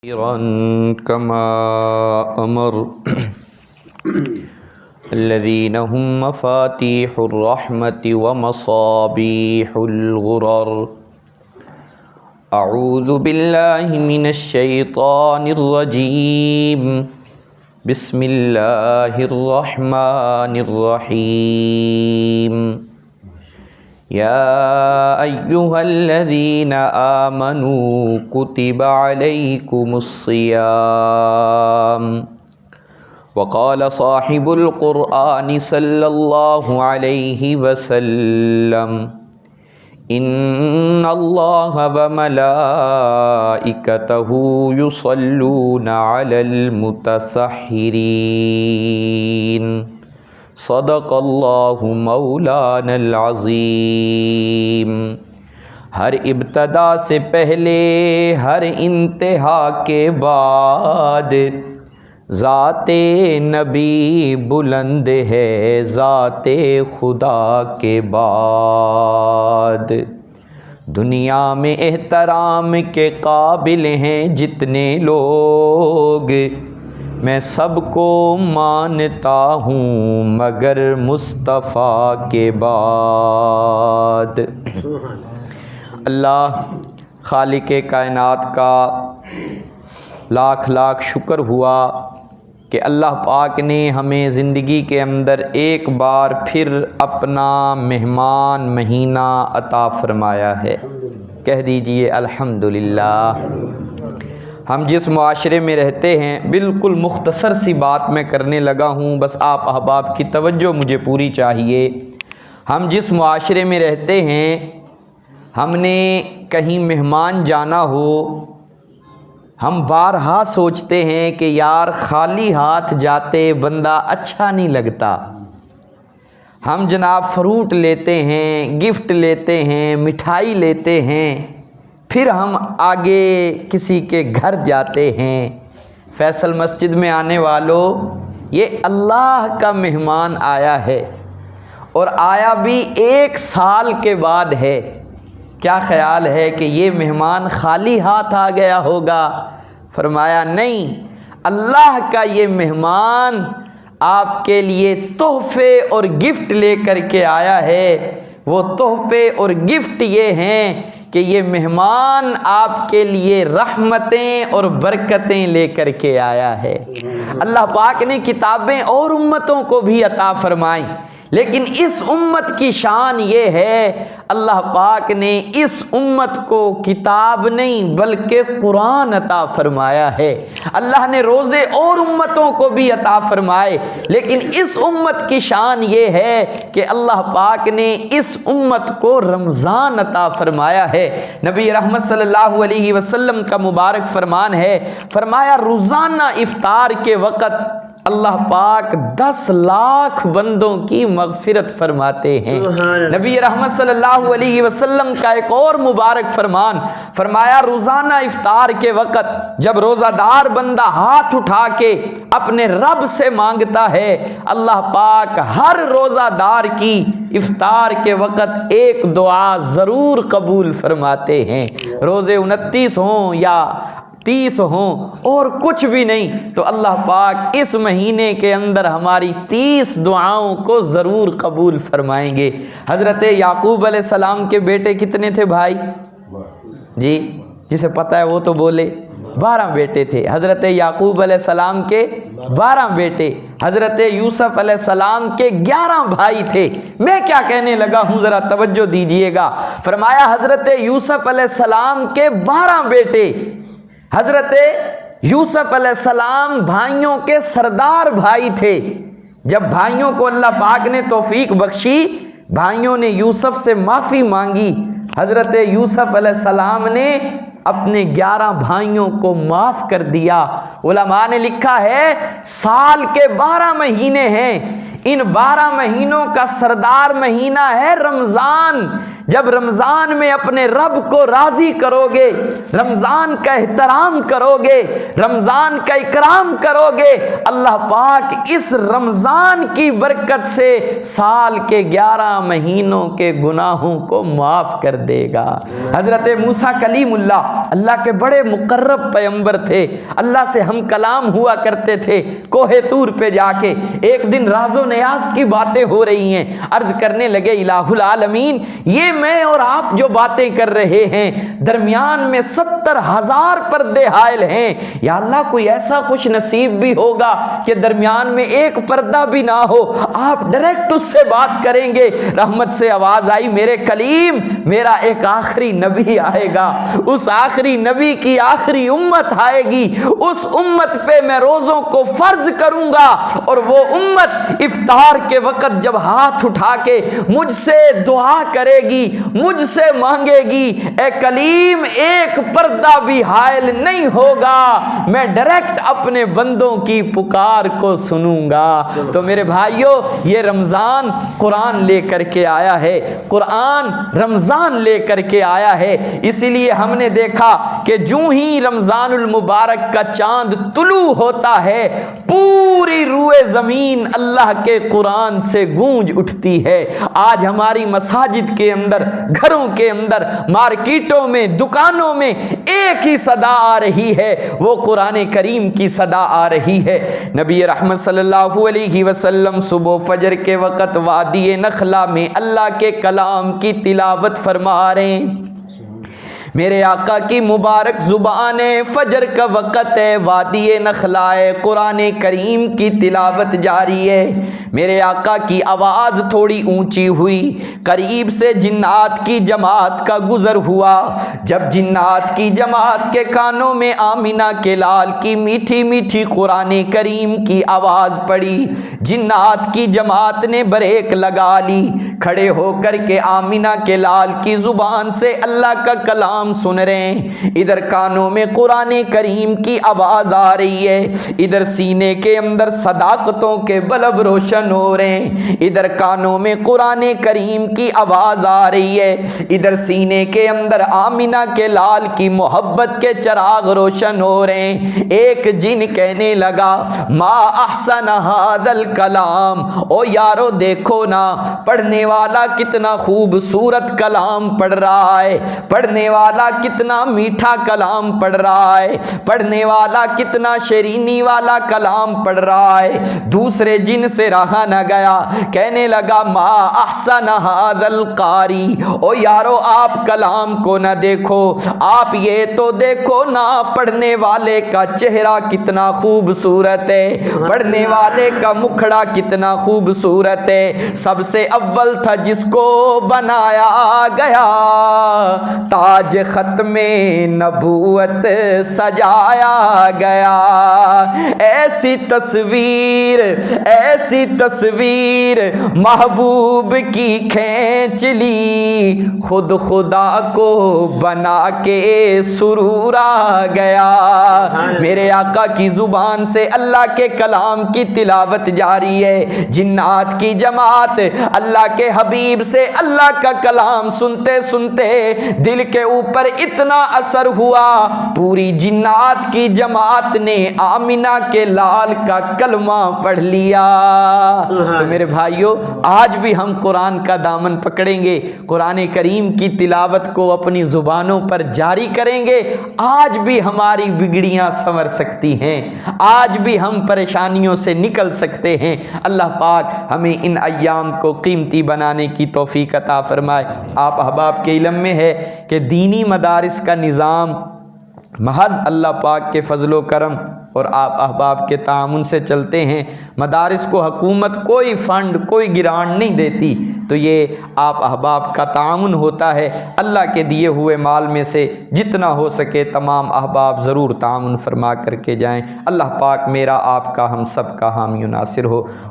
كما أمر الذين هم مفاتيح الرحمة ومصابيح الغرر. أعوذ بالله من الشيطان الرجيم. بسم الله الرحمن الرحيم. يا أيها الذين آمنوا كتب عليكم الصيام. وقال صاحب القرآن صلى الله عليه وسلم إن الله وملائكته يصلون على المتسحرين. صدق اللہ مولانا العظیم. ہر ابتدا سے پہلے ہر انتہا کے بعد ذات نبی بلند ہے ذات خدا کے بعد. دنیا میں احترام کے قابل ہیں جتنے لوگ، میں سب کو مانتا ہوں مگر مصطفیٰ کے بعد. اللہ خالق کائنات کا لاکھ لاکھ شکر ہوا کہ اللہ پاک نے ہمیں زندگی کے اندر ایک بار پھر اپنا مہمان مہینہ عطا فرمایا ہے. کہہ دیجئے الحمدللہ. ہم جس معاشرے میں رہتے ہیں، بالکل مختصر سی بات میں کرنے لگا ہوں، بس آپ احباب کی توجہ مجھے پوری چاہیے. ہم جس معاشرے میں رہتے ہیں، ہم نے کہیں مہمان جانا ہو، ہم بارہا سوچتے ہیں کہ یار خالی ہاتھ جاتے بندہ اچھا نہیں لگتا. ہم جناب فروٹ لیتے ہیں، گفٹ لیتے ہیں، مٹھائی لیتے ہیں، پھر ہم آگے کسی کے گھر جاتے ہیں. فیصل مسجد میں آنے والوں، یہ اللہ کا مہمان آیا ہے اور آیا بھی 1 سال کے بعد ہے. کیا خیال ہے کہ یہ مہمان خالی ہاتھ آ گیا ہوگا؟ فرمایا نہیں، اللہ کا یہ مہمان آپ کے لیے تحفے اور گفٹ لے کر کے آیا ہے. وہ تحفے اور گفٹ یہ ہیں کہ یہ مہمان آپ کے لیے رحمتیں اور برکتیں لے کر کے آیا ہے. اللہ پاک نے کتابیں اور امتوں کو بھی عطا فرمائیں، لیکن اس امت کی شان یہ ہے اللہ پاک نے اس امت کو کتاب نہیں بلکہ قرآن عطا فرمایا ہے. اللہ نے روزے اور امتوں کو بھی عطا فرمائے، لیکن اس امت کی شان یہ ہے کہ اللہ پاک نے اس امت کو رمضان عطا فرمایا ہے. نبی رحمت صلی اللہ علیہ وسلم کا مبارک فرمان ہے، فرمایا روزانہ افطار کے وقت اللہ پاک 10 لاکھ بندوں کی مغفرت فرماتے ہیں. نبی رحمت صلی اللہ علیہ وسلم کا ایک اور مبارک فرمان، فرمایا روزانہ افطار کے وقت جب روزہ دار بندہ ہاتھ اٹھا کے اپنے رب سے مانگتا ہے، اللہ پاک ہر روزہ دار کی افطار کے وقت ایک دعا ضرور قبول فرماتے ہیں. روزے 29 ہوں یا 30 ہوں اور کچھ بھی نہیں، تو اللہ پاک اس مہینے کے اندر ہماری 30 دعاؤں کو ضرور قبول فرمائیں گے. حضرت یعقوب علیہ السلام کے بیٹے کتنے تھے بھائی؟ جی جسے پتہ ہے وہ تو بولے. 12 بیٹے تھے حضرت یعقوب علیہ السلام کے. 12 بیٹے. حضرت یوسف علیہ السلام کے 11 بھائی تھے. میں کیا کہنے لگا ہوں ذرا توجہ دیجئے گا. فرمایا حضرت یوسف علیہ السلام کے 12 بیٹے. حضرت یوسف علیہ السلام بھائیوں کے سردار بھائی تھے. جب بھائیوں کو اللہ پاک نے توفیق بخشی، بھائیوں نے یوسف سے معافی مانگی، حضرت یوسف علیہ السلام نے اپنے 11 بھائیوں کو معاف کر دیا. علماء نے لکھا ہے سال کے 12 مہینے ہیں، ان 12 مہینوں کا سردار مہینہ ہے رمضان۔ جب رمضان میں اپنے رب کو راضی کرو گے، رمضان کا احترام کرو گے، رمضان کا اکرام کرو گے، اللہ پاک اس رمضان کی برکت سے سال کے 11 مہینوں کے گناہوں کو معاف کر دے گا۔ حضرت موسیٰ کلیم اللہ کے بڑے مقرب پیغمبر تھے، اللہ سے ہم کلام ہوا کرتے تھے۔ کوہ طور پہ جا کے ایک دن راز و نیاز کی باتیں ہو رہی ہیں، عرض کرنے لگے الہ العالمین، یہ میں اور آپ جو باتیں کر رہے ہیں درمیان میں 70,000 پردے حائل ہیں، یا اللہ کوئی ایسا خوش نصیب بھی ہوگا کہ درمیان میں ایک پردہ بھی نہ ہو، آپ ڈائریکٹ اس سے بات کریں گے۔ رحمت سے آواز آئی، میرے کلیم، میرا ایک آخری نبی آئے گا، اس آخری نبی کی آخری امت آئے گی، اس امت پہ میں روزوں کو فرض کروں گا، اور وہ امت افطار کے وقت جب ہاتھ اٹھا کے مجھ سے دعا کرے گی، مجھ سے مانگے گی، اے کلیم ایک پردہ بھی حائل نہیں ہوگا، میں ڈائریکٹ اپنے بندوں کی پکار کو سنوں گا۔ تو میرے بھائیوں، یہ رمضان قرآن لے کر کے آیا ہے، قرآن رمضان لے کر کے آیا ہے۔ اسی لیے ہم نے دیکھا کہ جو ہی رمضان المبارک کا چاند طلوع ہوتا ہے، پوری روئے زمین اللہ کے قرآن سے گونج اٹھتی ہے۔ آج ہماری مساجد کے اندر، گھروں کے اندر، مارکیٹوں میں، دکانوں میں ایک ہی صدا آ رہی ہے، وہ قرآن کریم کی صدا آ رہی ہے۔ نبی رحمت صلی اللہ علیہ وسلم صبح فجر کے وقت وادی نخلا میں اللہ کے کلام کی تلاوت فرما رہے ہیں۔ میرے آقا کی مبارک زبان فجر کا وقت ہے، وادی نخلا ہے، قرآن کریم کی تلاوت جاری ہے۔ میرے آقا کی آواز تھوڑی اونچی ہوئی، قریب سے جنات کی جماعت کا گزر ہوا۔ جب جنات کی جماعت کے کانوں میں آمینہ کے لال کی میٹھی میٹھی قرآن کریم کی آواز پڑی، جنات کی جماعت نے بریک لگا لی، کھڑے ہو کر کے آمینہ کے لال کی زبان سے اللہ کا کلام سن رہے ہیں۔ ادھر کانوں میں قرآن کریم کی آواز آ رہی ہے، ادھر سینے کے اندر صداقتوں کے بلب روشن ہو رہے ہیں، ادھر کانوں میں قرآن کریم کی آواز آ رہی ہے، ادھر سینے کے اندر آمینہ کے لال کی محبت کے چراغ روشن ہو رہے ہیں۔ ایک جن کہنے لگا، ما احسن ھذا الکلام، او یارو دیکھو نا، پڑھنے والا کتنا خوبصورت کلام پڑھ رہا ہے، پڑھنے والا کتنا میٹھا کلام پڑھ رہا ہے، پڑھنے والا کتنا شیرینی والا کلام پڑھ رہا ہے۔ دوسرے جن سے رہا نہ گیا، کہنے لگا، ما احسن ھذا القاری، او یارو آپ کلام کو نہ دیکھو، آپ یہ تو دیکھو نا، پڑھنے والے کا چہرہ کتنا خوبصورت ہے، پڑھنے والے کا مکھڑا کتنا خوبصورت ہے۔ سب سے اول تھا جس کو بنایا گیا، تاج ختم نبوت سجایا گیا، ایسی تصویر محبوب کی کھینچ لی، خود خدا کو بنا کے سرور آ گیا۔ میرے آقا کی زبان سے اللہ کے کلام کی تلاوت جاری ہے، جنات کی جماعت اللہ کے حبیب سے اللہ کا کلام سنتے سنتے دل کے اوپر اتنا اثر ہوا، پوری جنات کی جماعت نے آمینہ کے لال کا کلمہ پڑھ لیا۔ تو میرے بھائیوں، آج بھی ہم قرآن کا دامن پکڑیں گے، قرآن کریم کی تلاوت کو اپنی زبانوں پر جاری کریں گے، آج بھی ہماری بگڑیاں سنور سکتی ہیں، آج بھی ہم پریشانیوں سے نکل سکتے ہیں۔ اللہ پاک ہمیں ان ایام کو قیمتی بنانے کی توفیق عطا فرمائے۔ آپ احباب کے علم میں ہے کہ دینی مدارس کا نظام محض اللہ پاک کے فضل و کرم اور آپ احباب کے تعاون سے چلتے ہیں۔ مدارس کو حکومت کوئی فنڈ، کوئی گرانٹ نہیں دیتی، تو یہ آپ احباب کا تعاون ہوتا ہے۔ اللہ کے دیے ہوئے مال میں سے جتنا ہو سکے تمام احباب ضرور تعاون فرما کر کے جائیں۔ اللہ پاک میرا، آپ کا، ہم سب کا حامی و ناصر ہو۔